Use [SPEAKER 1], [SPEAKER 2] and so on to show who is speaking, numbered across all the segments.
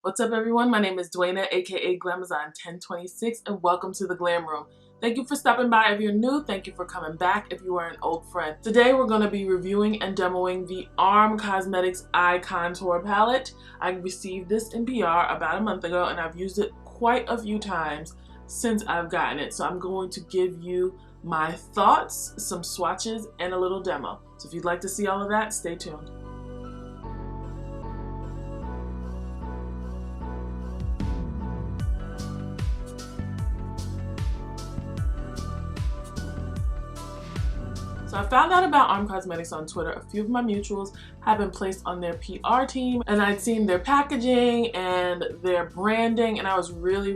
[SPEAKER 1] What's up, everyone? My name is Dwayna, aka Glamazon1026, and welcome to the Glam Room. Thank you for stopping by if you're new. Thank you for coming back if you are an old friend. Today, we're going to be reviewing and demoing the ARM Cosmetics Eye Contour Palette. I received this in PR about a month ago, and I've used it quite a few times since I've gotten it. So I'm going to give you my thoughts, some swatches, and a little demo. So if you'd like to see all of that, stay tuned. So I found out about ARM Cosmetics on Twitter. A few of my mutuals have been placed on their PR team, and I'd seen their packaging and their branding, and I was really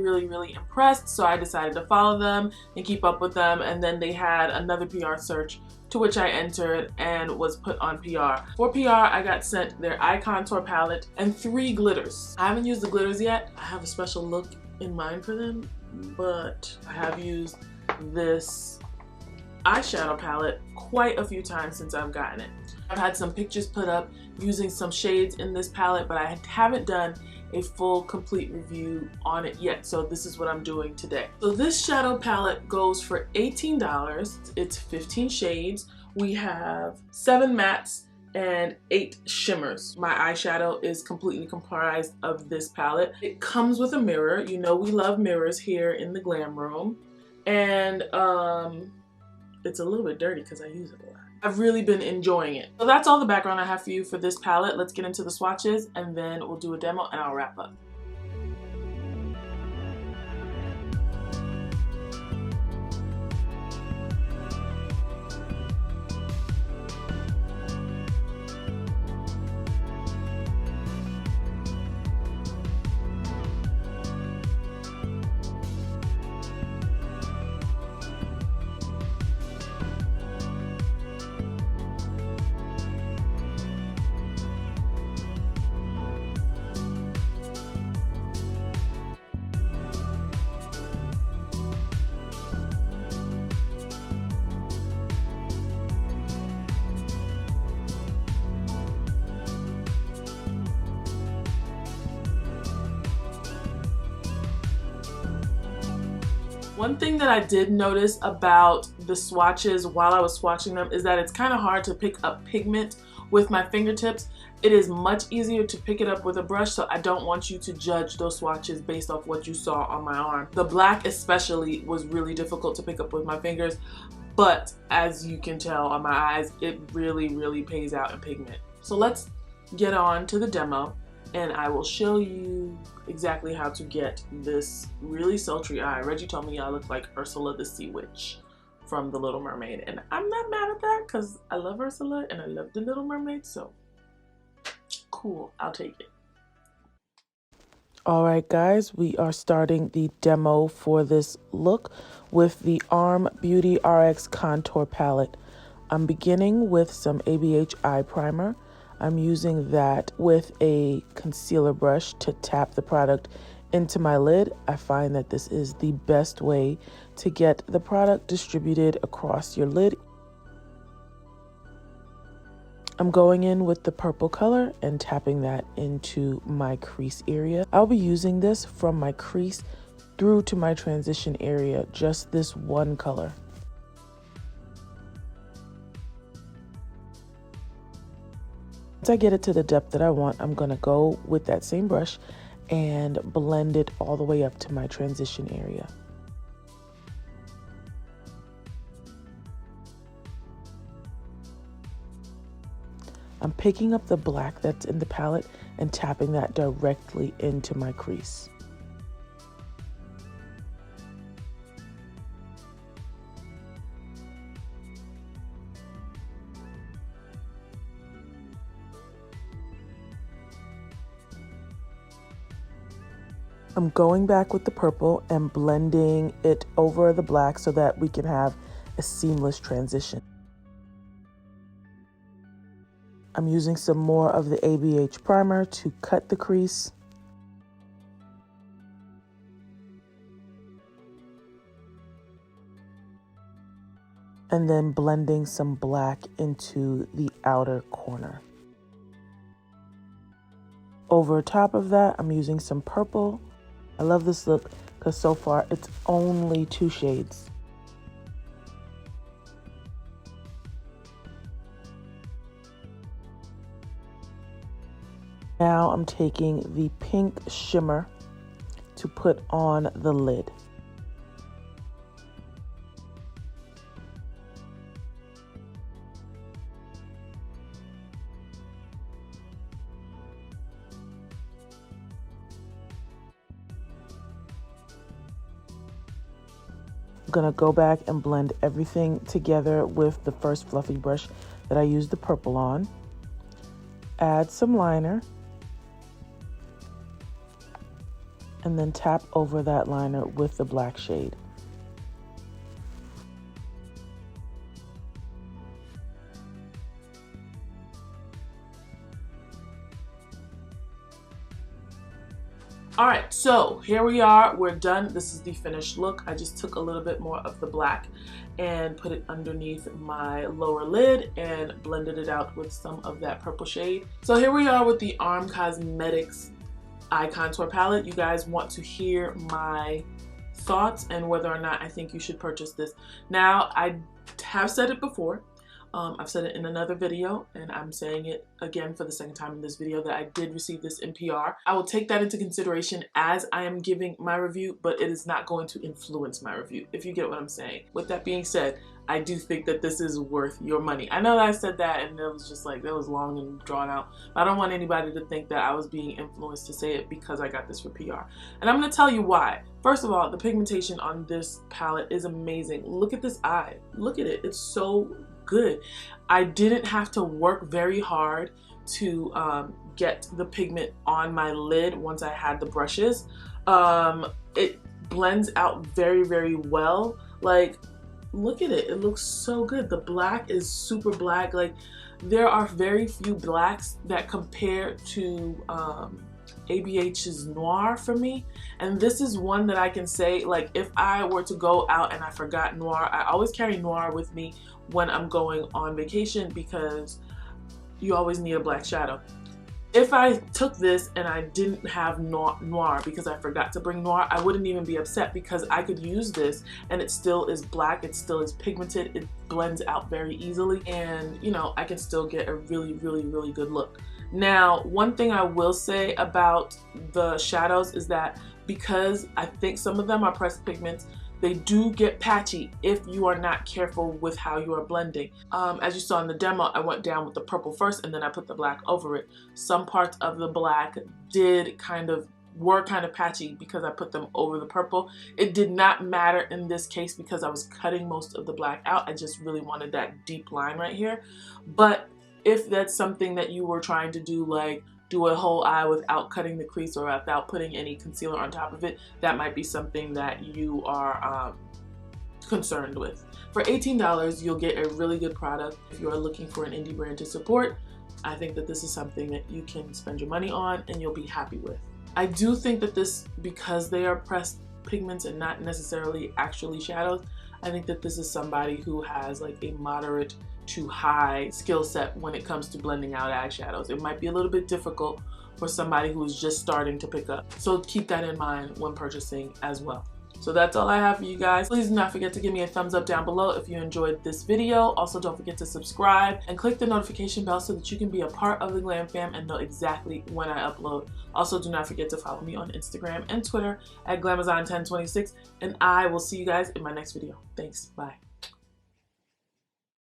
[SPEAKER 1] impressed. So I decided to follow them and keep up with them. And then they had another PR search to which I entered and was put on PR. For PR, I got sent their eye contour palette and 3 glitters. I haven't used the glitters yet. I have a special look in mind for them, but I have used this eyeshadow palette quite a few times since I've gotten it. I've had some pictures put up using some shades in this palette, but I haven't done a full complete review on it yet, so this is what I'm doing today. So this shadow palette goes for $18. It's 15 shades. We have 7 mattes and 8 shimmers. My eyeshadow is completely comprised of this palette. It comes with a mirror. You know we love mirrors here in the Glam Room. And it's a little bit dirty because I use it a lot. I've really been enjoying it. So that's all the background I have for you for this palette. Let's get into the swatches and then we'll do a demo and I'll wrap up. One thing that I did notice about the swatches while I was swatching them is that it's kind of hard to pick up pigment with my fingertips. It is much easier to pick it up with a brush, so I don't want you to judge those swatches based off what you saw on my arm. The black especially was really difficult to pick up with my fingers, but as you can tell on my eyes, it really pays out in pigment. So let's get on to the demo, and I will show you exactly how to get this really sultry eye. Reggie told me I look like Ursula the Sea Witch from The Little Mermaid, and I'm not mad at that because I love Ursula and I love The Little Mermaid, so cool, I'll take it. Alright guys, we are starting the demo for this look with the ARM Beauty RX Contour Palette. I'm beginning with some ABH eye primer. I'm using that with a concealer brush to tap the product into my lid. I find that this is the best way to get the product distributed across your lid. I'm going in with the purple color and tapping that into my crease area. I'll be using this from my crease through to my transition area, just this one color. Once I get it to the depth that I want, I'm gonna go with that same brush and blend it all the way up to my transition area. I'm picking up the black that's in the palette and tapping that directly into my crease. I'm going back with the purple and blending it over the black so that we can have a seamless transition. I'm using some more of the ABH primer to cut the crease. And then blending some black into the outer corner. Over top of that, I'm using some purple. I love this look because so far it's only 2 shades. Now I'm taking the pink shimmer to put on the lid. I'm gonna go back and blend everything together with the first fluffy brush that I used the purple on. Add some liner. And then tap over that liner with the black shade. All right, so here we are, we're done. This is the finished look. I just took a little bit more of the black and put it underneath my lower lid and blended it out with some of that purple shade. So here we are with the Arm Cosmetics Eye Contour Palette. You guys want to hear my thoughts and whether or not I think you should purchase this. Now, I have said it before. I've said it in another video, and I'm saying it again for the second time in this video, that I did receive this in PR. I will take that into consideration as I am giving my review, but it is not going to influence my review, if you get what I'm saying. With that being said, I do think that this is worth your money. I know that I said that and it was just like, that was long and drawn out. But I don't want anybody to think that I was being influenced to say it because I got this for PR. And I'm gonna tell you why. First of all, the pigmentation on this palette is amazing. Look at this eye. Look at it. It's so good. I didn't have to work very hard to get the pigment on my lid once I had the brushes. It blends out very, very well. Like, look at it. It looks so good. The black is super black. Like, there are very few blacks that compare to ABH's Noir for me, and this is one that I can say, like, if I were to go out and I forgot Noir, I always carry Noir with me when I'm going on vacation because you always need a black shadow. If I took this and I didn't have Noir because I forgot to bring Noir, I wouldn't even be upset because I could use this and it still is black, it still is pigmented, it blends out very easily, and you know, I can still get a really, really, really good look. Now, one thing I will say about the shadows is that because I think some of them are pressed pigments, they do get patchy if you are not careful with how you are blending. As you saw in the demo, I went down with the purple first and then I put the black over it. Some parts of the black were kind of patchy because I put them over the purple. It did not matter in this case because I was cutting most of the black out. I just really wanted that deep line right here. But if that's something that you were trying to do, like do a whole eye without cutting the crease or without putting any concealer on top of it, that might be something that you are concerned with. For $18, you'll get a really good product. If you are looking for an indie brand to support, I think that this is something that you can spend your money on and you'll be happy with. I do think that this, because they are pressed pigments and not necessarily actually shadows, I think that this is somebody who has like a moderate to high skill set when it comes to blending out eyeshadows. It might be a little bit difficult for somebody who's just starting to pick up. So keep that in mind when purchasing as well. So that's all I have for you guys. Please do not forget to give me a thumbs up down below if you enjoyed this video. Also, don't forget to subscribe and click the notification bell so that you can be a part of the Glam Fam and know exactly when I upload. Also, do not forget to follow me on Instagram and Twitter at Glamazon1026, and I will see you guys in my next video. Thanks. Bye.